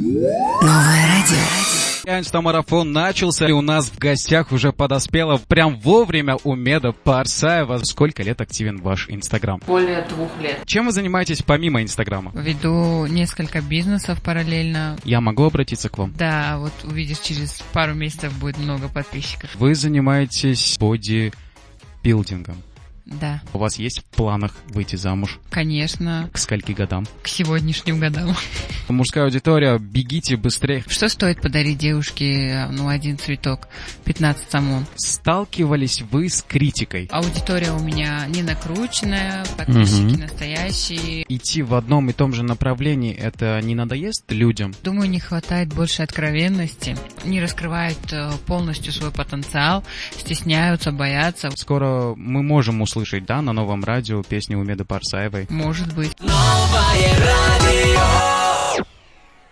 Новое радио. Инстамарафон начался, и у нас в гостях уже подоспела прям вовремя Умеда Парсаева. Сколько лет активен ваш Инстаграм? Более 2 лет. Чем вы занимаетесь помимо Инстаграма? Веду несколько бизнесов параллельно. Я могу обратиться к вам? Да, вот увидишь, через пару месяцев будет много подписчиков. Вы занимаетесь бодибилдингом. Да. У вас есть в планах выйти замуж? Конечно. К скольки годам? К сегодняшним годам. Мужская аудитория, бегите быстрее. Что стоит подарить девушке, один цветок? 15 самон. Сталкивались вы с критикой? Аудитория у меня не накрученная, подписчики настоящие. Идти в одном и том же направлении, это не надоест людям? Думаю, не хватает больше откровенности. Не раскрывают полностью свой потенциал, стесняются, боятся. Скоро мы можем услышать, да, на новом радио песню Умеды Парсаевой? Может быть. Новое радио.